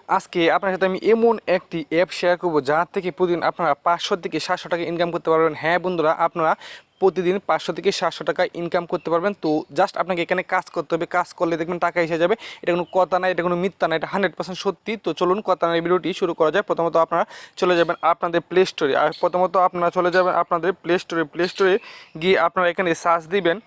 আজকে আপনার সাথে আমি এমন একটি অ্যাপ শেয়ার করব যার থেকে প্রতিদিন আপনারা 500 থেকে 700 টাকা ইনকাম করতে পারবেন। হ্যাঁ বন্ধুরা, আপনারা প্রতিদিন 500 থেকে 700 টাকা ইনকাম করতে পারবেন। তো জাস্ট আপনাকে এখানে কাজ করতে হবে, কাজ করলে দেখবেন টাকা এসে যাবে। এটা কোনো কথা না, এটা কোনো মিথ্যা না, এটা 100% সত্যি। তো চলুন কথা না, এই ভিডিওটি শুরু করা যায়। প্রথমত আপনারা চলে যাবেন আপনাদের প্লে স্টোরে, আর প্রথমত আপনারা চলে যাবেন আপনাদের প্লে স্টোরে গিয়ে আপনারা এখানে সার্চ দিবেন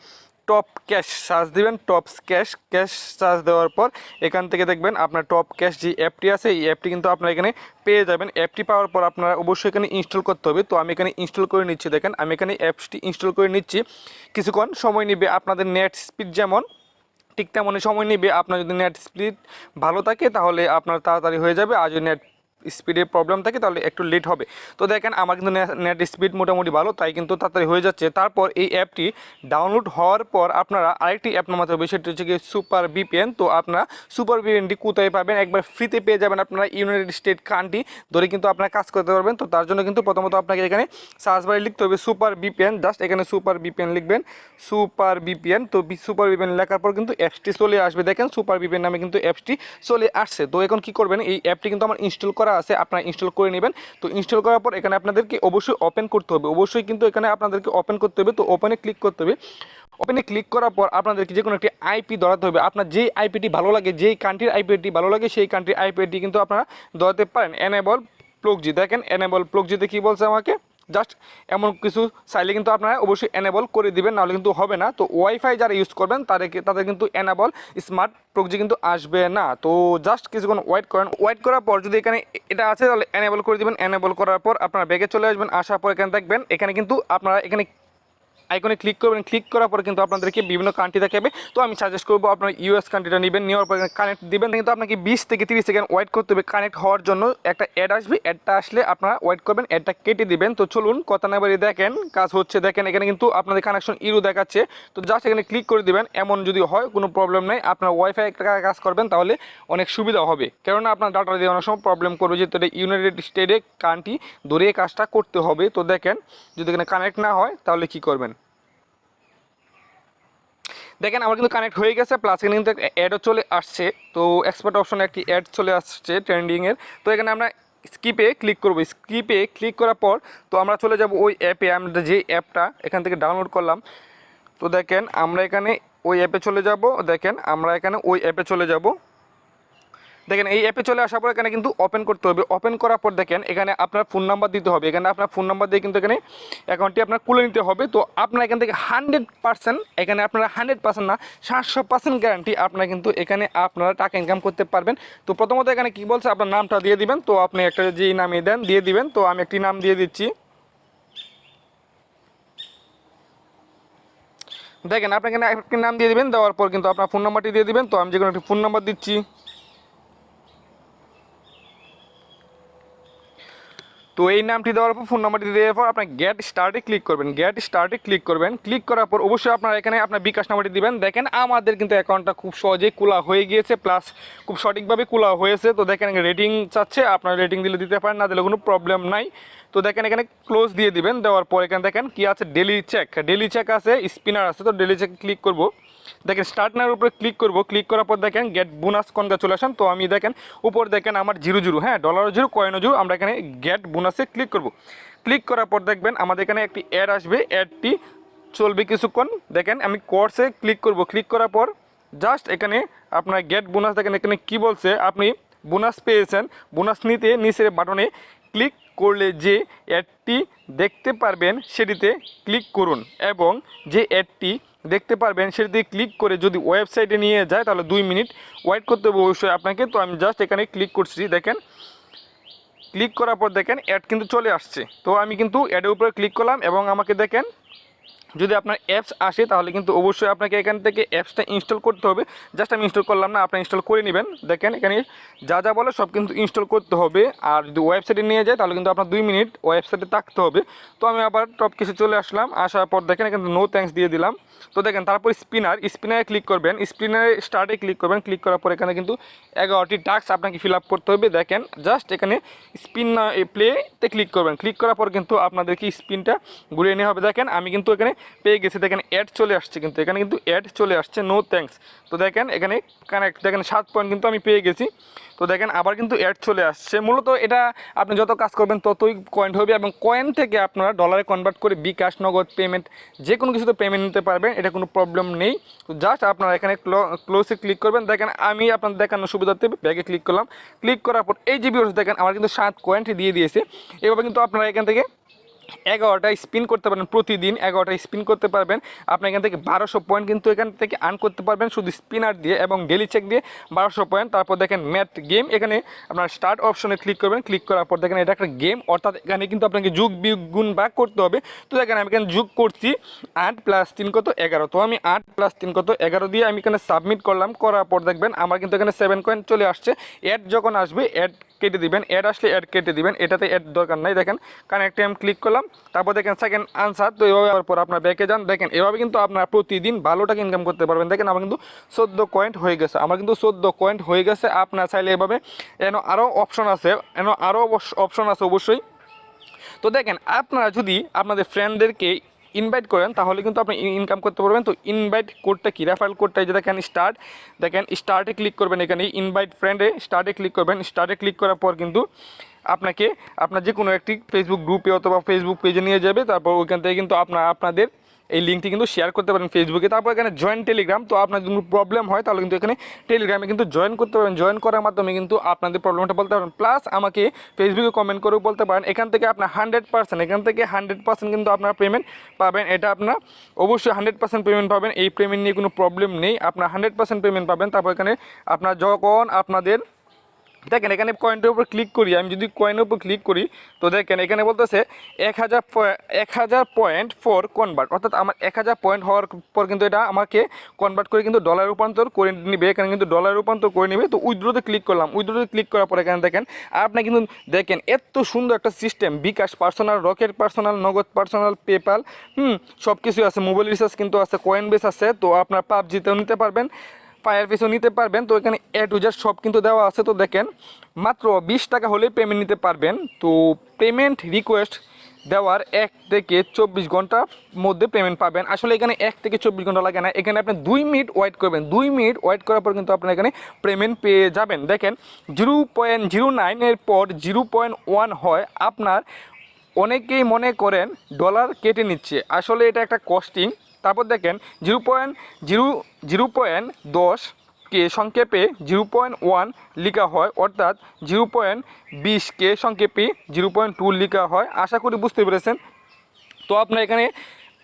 টপ ক্যাশ, সার্চ দিবেন টপ ক্যাশ সার্চ দেওয়ার পর এখান থেকে দেখবেন আপনার টপ ক্যাশ যে অ্যাপটি আছে, এই অ্যাপটি কিন্তু আপনারা এখানে পেয়ে যাবেন। অ্যাপটি পাওয়ার পর আপনারা অবশ্যই এখানে ইনস্টল করতে হবে। তো আমি এখানে ইনস্টল করে নিচ্ছি। দেখেন আমি এখানে অ্যাপসটি ইনস্টল করে নিচ্ছি। কিছুক্ষণ সময় নেবে, আপনাদের নেট স্পিড যেমন ঠিক তেমনই সময় নেবে। আপনার যদি নেট স্পিড ভালো থাকে তাহলে আপনার তাড়াতাড়ি হয়ে যাবে, আর যদি নেট স্পিডের প্রবলেম থাকে তাহলে একটু লেট হবে। তো দেখেন আমার কিন্তু নেট স্পিড মোটামুটি ভালো, তাই কিন্তু তাড়াতাড়ি হয়ে যাচ্ছে। তারপর এই অ্যাপটি ডাউনলোড হওয়ার পর আপনারা আরেকটি অ্যাপ নামাতে হবে, সেটি হচ্ছে গিয়ে সুপার ভিপিএন। তো আপনারা সুপার ভিপিএনটি কোথায় পাবেন? একবার ফ্রিতে পেয়ে যাবেন। আপনারা ইউনাইটেড স্টেট কান্ট্রি ধরে কিন্তু আপনারা কাজ করতে পারবেন। তো তার জন্য কিন্তু প্রথমত আপনাকে এখানে সার্চ বারে লিখতে হবে সুপার ভিপিএন। জাস্ট এখানে সুপার ভিপিএন লিখবেন, সুপার ভিপিএন। তো সুপার ভিপিএন লেখার পর কিন্তু অ্যাপসটি চলে আসবে। দেখেন সুপার ভিপিএন নামে কিন্তু অ্যাপসটি চলে আসছে। তো এখন কি করবেন, এই অ্যাপটি কিন্তু আমার ইনস্টল করা আছে, আপনারা ইনস্টল করে নেবেন। তো ইনস্টল করার পর এখানে আপনাদেরকে অবশ্যই ওপেন করতে হবে, অবশ্যই কিন্তু এখানে আপনাদেরকে ওপেন করতে হবে। তো ওপেনে ক্লিক করতে হবে। ওপেনে ক্লিক করার পর আপনাদেরকে যে কোনো একটি আইপি ধরাতে হবে। আপনার যেই আইপিটি ভালো লাগে, যেই কান্ট্রির আইপিটি ভালো লাগে সেই কান্ট্রির আইপিটি কিন্তু আপনারা ধরাতে পারেন। এনেবল প্লগজি, দেখেন এনেবল প্লগজিতে কী বলছে আমাকে, জাস্ট এমন কিছু চাইলে কিন্তু আপনারা অবশ্যই এনেবল করে দিবেন, নাহলে কিন্তু হবে না। তো ওয়াইফাই যারা ইউজ করবেন তাদের কিন্তু এনেবল স্মার্ট প্রক্সি কিন্তু আসবে না। তো জাস্ট কিছুক্ষণ ওয়েট করেন। ওয়েট করার পর যদি এখানে এটা আছে তাহলে এনেবল করে দিবেন। এনেবল করার পর আপনারা ব্যাগে চলে আসবেন। আসার পর এখানে দেখবেন এখানে কিন্তু আপনারা এখানে আইকনে ক্লিক করবেন। ক্লিক করার পর কিন্তু আপনাদেরকে বিভিন্ন কান্ট্রি দেখাবে। তো আমি সাজেস্ট করবো আপনারা ইউএস কান্ট্রিটা নেবেন। নেওয়ার পর কানেক্ট দিবেন। কিন্তু আপনাকে 20 থেকে 30 সেকেন্ড ওয়েট করতে হবে কানেক্ট হওয়ার জন্য। একটা অ্যাড আসবে, অ্যাডটা আসলে আপনারা ওয়েট করবেন, অ্যাডটা কেটে দিবেন। তো চলুন কথা না বাড়িয়ে দেখেন কাজ হচ্ছে। দেখেন এখানে কিন্তু আপনাদের কানেকশন ইরো দেখাচ্ছে। তো জাস্ট এখানে ক্লিক করে দিবেন। এমন যদি হয় কোনো প্রবলেম নেই, আপনার ওয়াইফাই একটা কাজ করবেন তাহলে অনেক সুবিধা হবে। কেননা আপনার ডাটা দিয়ে অনেক সময় প্রবলেম করবে, যেহেতু এটা ইউনাইটেড স্টেটে কান্ট্রি ধরে কাজটা করতে হবে। তো দেখেন যদি এখানে কানেক্ট না হয় তাহলে কি করবেন। দেখেন আমার কিন্তু কানেক্ট হয়ে গেছে, প্লাস এখানে কিন্তু একটা অ্যাডও চলে আসছে। তো এক্সপার্ট অপশনে একটি অ্যাড চলে আসছে ট্রেন্ডিংয়ের। তো এখানে আমরা স্কিপে ক্লিক করব। স্কিপে ক্লিক করার পর তো আমরা চলে যাব ওই অ্যাপে, আমরা যে অ্যাপটা এখান থেকে ডাউনলোড করলাম। তো দেখেন আমরা এখানে ওই অ্যাপে চলে যাব। দেখেন আমরা এখানে ওই অ্যাপে চলে যাব। দেখেন এই অ্যাপে চলে আসার পর এখানে কিন্তু ওপেন করতে হবে। ওপেন করার পর দেখেন এখানে আপনার ফোন নাম্বার দিতে হবে। এখানে আপনার ফোন নাম্বার দিয়ে কিন্তু এখানে অ্যাকাউন্টটি আপনার খুলে নিতে হবে। তো আপনার এখান থেকে 100%, এখানে আপনারা 100% না 700% গ্যারান্টি আপনারা কিন্তু এখানে আপনারা টাকা ইনকাম করতে পারবেন। তো প্রথমত এখানে কি বলছে, আপনার নামটা দিয়ে দিবেন। তো আপনি একটা যেই নামে দেন দিয়ে দিবেন। তো আমি একটি নাম দিয়ে দিচ্ছি। দেখেন আপনি এখানে একটি নাম দিয়ে দিবেন। দেওয়ার পর কিন্তু আপনার ফোন নাম্বারটি দিয়ে দিবেন। তো আমি যে কোনো একটি ফোন নাম্বার দিচ্ছি। তো এই নামটি দেওয়ার পর ফোন নাম্বারটি দেওয়ার পর আপনার গেট স্টার্টে ক্লিক করবেন। গেট স্টার্টে ক্লিক করবেন। ক্লিক করার পর অবশ্যই আপনারা এখানে আপনার বিকাশ নাম্বারটি দিবেন। দেখেন আমাদের কিন্তু অ্যাকাউন্টটা খুব সহজেই খোলা হয়ে গিয়েছে, প্লাস খুব সঠিকভাবে খোলা হয়েছে। তো দেখেন রেটিং চাচ্ছে, আপনার রেটিং দিলে দিতে পারেন, না দিলে কোনো প্রবলেম নাই। তো দেখেন এখানে ক্লোজ দিয়ে দিবেন। দেওয়ার পর এখানে দেখেন কি আছে, ডেলি চেক আছে, স্পিনার আছে। তো ডেলি চেক ক্লিক করব। দেখেন স্টার্ট নার উপরে ক্লিক করব। ক্লিক করার পর দেখেন গেট বোনাস কনগ্রাচুলেশন। তো আমি দেখেন উপর দেখেন আমার 00, হ্যাঁ ডলার 0 কয়েন 0। আমরা এখানে গেট বোনাসে ক্লিক করব। ক্লিক করার পর দেখবেন আমাদের এখানে একটি অ্যাড আসবে, অ্যাডটি চলবে কিছুক্ষণ। দেখেন আমি কোর্সে ক্লিক করব। ক্লিক করার পর জাস্ট এখানে আপনার গেট বোনাস দেখেন এখানে কি বলছে, আপনি বোনাস পেয়েছেন। বোনাস নিতে নিচের বাটনে ক্লিক করলে যে অ্যাডটি দেখতে পারবেন সেটিতে ক্লিক করুন, এবং যে অ্যাডটি দেখতে পারবেন সেটিতে ক্লিক করে যদি ওয়েবসাইটে নিয়ে যায় তাহলে 2 মিনিট ওয়েট করতে হবে অবশ্যই আপনাকে। তো আমি জাস্ট এখানে ক্লিক করছি। দেখেন ক্লিক করার পর দেখেন অ্যাড কিন্তু চলে আসছে। তো আমি কিন্তু অ্যাডের উপরে ক্লিক করলাম, এবং আমাকে দেখেন যদি আপনার অ্যাপস আসে তাহলে কিন্তু অবশ্যই আপনাকে এখান থেকে অ্যাপসটা ইনস্টল করতে হবে। জাস্ট আমি ইনস্টল করলাম না, আপনি ইনস্টল করে নেবেন। দেখেন এখানে যা যা বলে সব কিন্তু ইনস্টল করতে হবে। আর যদি ওয়েবসাইটে নিয়ে যায় তাহলে কিন্তু আপনার 2 মিনিট ওয়েবসাইটে থাকতে হবে। তো আমি আবার টপ কিছু চলে আসলাম। আসার পর দেখেন এখানে নো থ্যাঙ্কস দিয়ে দিলাম। তো দেখেন তারপর স্পিনারে ক্লিক করবেন। স্পিনারে স্টার্টে ক্লিক করবেন। ক্লিক করার পর এখানে কিন্তু 11টি টাস্ক আপনাকে ফিল আপ করতে হবে। দেখেন জাস্ট এখানে প্লেতে ক্লিক করবেন। ক্লিক করার পর কিন্তু আপনাদেরকে স্পিনটা ঘুরিয়ে নেওয়া হবে। দেখেন আমি কিন্তু এখানে পেয়ে গেছি। দেখেন অ্যাড চলে আসছে, কিন্তু এখানে কিন্তু অ্যাড চলে আসছে, নো থ্যাঙ্কস। তো দেখেন এখানে কানেক্ট, দেখেন 7 পয়েন্ট কিন্তু আমি পেয়ে গেছি। তো দেখেন আবার কিন্তু অ্যাড চলে আসছে। মূলত এটা আপনি যত কাজ করবেন ততই কয়েন হবে, এবং কয়েন থেকে আপনারা ডলারে কনভার্ট করে বিকাশ, নগদ পেমেন্ট, যে কোনো কিছুতে পেমেন্ট নিতে পারবেন, এটা কোনো প্রবলেম নেই। তো জাস্ট আপনারা এখানে ক্লোজে ক্লিক করবেন। দেখেন আমি আপনাদের দেখানোর সুবিধার্থে ব্যাগে ক্লিক করলাম। ক্লিক করার পর এই যে ভিউয়ার্স দেখেন আমার কিন্তু 7 কয়েন দিয়ে দিয়েছে। এভাবে কিন্তু আপনারা এখান থেকে 11টা স্পিন করতে পারবেন, প্রতিদিন 11টা স্পিন করতে পারবেন। আপনি এখান থেকে 1200 পয়েন্ট কিন্তু এখান থেকে আর্ন করতে পারবেন শুধু স্পিনার দিয়ে এবং ডেলি চেক দিয়ে 1200 পয়েন্ট। তারপর দেখেন ম্যাট গেম, এখানে আপনার স্টার্ট অপশনে ক্লিক করবেন। ক্লিক করার পর দেখেন এটা একটা গেম, অর্থাৎ এখানে কিন্তু আপনাকে যোগ বিয়োগ গুণ ভাগ করতে হবে। তো দেখেন আমি এখানে যোগ করছি 8 + 3 কত 11। তো আমি 8 + 3 কত 11 দিয়ে আমি এখানে সাবমিট করলাম। করার পর দেখবেন আমার কিন্তু এখানে 7 কয়েন চলে আসছে। অ্যাড যখন আসবে অ্যাড কেটে দিবেন, অ্যাড আসলে অ্যাড কেটে দিবেন, এটাতে অ্যাড দরকার নাই। দেখেন কানেক্টে আমি ক্লিক করলাম, তারপর দেখেন সেকেন্ড আনসার। তো এইভাবে পর আপনার ব্যাকে যান, দেখেন এভাবে কিন্তু আপনারা প্রতিদিন ভালো টাকা ইনকাম করতে পারবেন। দেখেন আমার কিন্তু 14 কয়েন্ট হয়ে গেছে, আমার কিন্তু 14 কয়েন্ট হয়ে গেছে। আপনার চাইলে এভাবে আরও অপশন আছে, আরও অপশন আছে অবশ্যই। তো দেখেন আপনারা যদি আপনাদের ফ্রেন্ডদেরকে ইনভাইট করেন তাহলে কিন্তু আপনি ইনকাম করতে পারবেন। তো ইনভাইট কোডটা কি, রেফারেল কোডটা এই যে দেখেন স্টার্ট, দেখেন স্টার্টে ক্লিক করবেন, এখানে ইনভাইট ফ্রেন্ডে স্টার্টে ক্লিক করবেন। স্টার্টে ক্লিক করার পর কিন্তু আপনাকে আপনার যে কোনো একটি ফেসবুক গ্রুপে অথবা ফেসবুক পেজে নিয়ে যাবে। তারপর ওইখান থেকে কিন্তু আপনাদের এই লিঙ্কটি কিন্তু শেয়ার করতে পারেন ফেসবুকে। তারপর এখানে জয়েন টেলিগ্রাম, তো আপনার যদি প্রবলেম হয় তাহলে কিন্তু এখানে টেলিগ্রামে কিন্তু জয়েন করতে পারেন। জয়েন করার মাধ্যমে কিন্তু আপনাদের প্রবলেমটা বলতে পারেন, প্লাস আমাকে ফেসবুকে কমেন্ট করেও বলতে পারেন। এখান থেকে আপনার 100%, এখান থেকে 100% কিন্তু আপনারা পেমেন্ট পাবেন। এটা আপনার অবশ্যই 100% পেমেন্ট পাবেন, এই পেমেন্ট নিয়ে কোনো প্রবলেম নেই, আপনার 100% পেমেন্ট পাবেন। তারপর এখানে আপনার যখন আপনাদের দেখেন এখানে কয়েনের উপর ক্লিক করি, আমি যদি কয়েনের উপর ক্লিক করি তো দেখেন এখানে বলতেছে 1000 পয়েন্ট ফর কনভার্ট, অর্থাৎ আমার 1000 পয়েন্ট হওয়ার পর কিন্তু এটা আমাকে কনভার্ট করে কিন্তু ডলার রূপান্তর করে নিবে। এখানে কিন্তু ডলার রূপান্তর করে নেবে। তো উইথড্রোতে ক্লিক করলাম, উইথড্রোতে ক্লিক করার পর এখানে দেখেন আপনি কিন্তু দেখেন এত সুন্দর একটা সিস্টেম, বিকাশ পার্সোনাল, রকেট পার্সোনাল, নগদ পার্সোনাল, পেপাল, সব কিছু আছে, মোবাইল রিচার্জ কিন্তু আছে, কয়েন বেস আছে। তো আপনার পাবজিতেও নিতে পারবেন, ফায়ার পিসও নিতে পারবেন। তো এখানে এ টু জেড সব কিন্তু দেওয়া আছে। তো দেখেন মাত্র 20 টাকা হলেই পেমেন্ট নিতে পারবেন। তো পেমেন্ট রিকোয়েস্ট দেওয়ার 1 থেকে 24 ঘন্টার মধ্যে পেমেন্ট পাবেন। আসলে এখানে 1 থেকে 24 ঘন্টা লাগে না, এখানে আপনি 2 মিনিট ওয়েট করবেন। 2 মিনিট ওয়েট করার পর কিন্তু আপনার এখানে পেমেন্ট পেয়ে যাবেন। দেখেন 0.09 এর পর 0.1 হয়। আপনার অনেকেই মনে করেন ডলার কেটে নিচ্ছে, আসলে এটা একটা কস্টিং। তারপর দেখেন 0.10 কে সংক্ষেপে 0.1 লেখা হয়, অর্থাৎ 0.20 কে সংক্ষেপে 0.2 লেখা হয়। আশা করি বুঝতে পেরেছেন। তো আপনার এখানে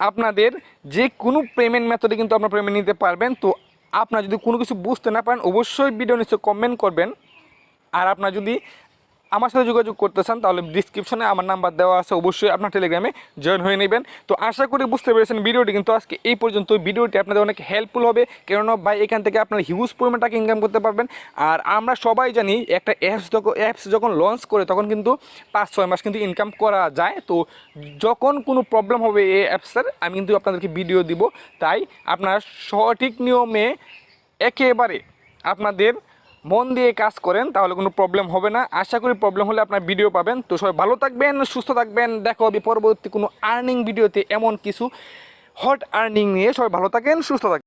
আপনাদের যে কোনো পেমেন্ট মেথডে কিন্তু আপনার পেমেন্ট নিতে পারবেন। তো আপনার যদি কোনো কিছু বুঝতে না পারেন অবশ্যই ভিডিও নিচে কমেন্ট করবেন। আর আপনার যদি আমার সাথে যোগাযোগ করতে চান তাহলে ডিসক্রিপশনে আমার নাম্বার দেওয়া আছে, অবশ্যই আপনার টেলিগ্রামে জয়েন হয়ে নেবেন। তো আশা করি বুঝতে পেরেছেন ভিডিওটি কিন্তু আজকে এই পর্যন্ত। ভিডিওটি আপনাদের অনেক হেল্পফুল হবে, কেননা ভাই এখান থেকে আপনার হিউজ পরিমাণ টাকা ইনকাম করতে পারবেন। আর আমরা সবাই জানি একটা অ্যাপস যখন লঞ্চ করে তখন কিন্তু 5-6 মাস কিন্তু ইনকাম করা যায়। তো যখন কোনো প্রবলেম হবে এই অ্যাপসের আমি কিন্তু আপনাদেরকে ভিডিও দিব। তাই আপনার সঠিক নিয়মে একেবারে আপনাদের মন দিয়ে কাজ করেন তাহলে কোনো প্রবলেম হবে না। আশা করি প্রবলেম হলে আপনার ভিডিও পাবেন। তো সবাই ভালো থাকবেন, সুস্থ থাকবেন, দেখা হবে পরবর্তী কোনো আর্নিং ভিডিওতে, এমন কিছু হট আর্নিং নিয়ে। সবাই ভালো থাকেন, সুস্থ থাকেন।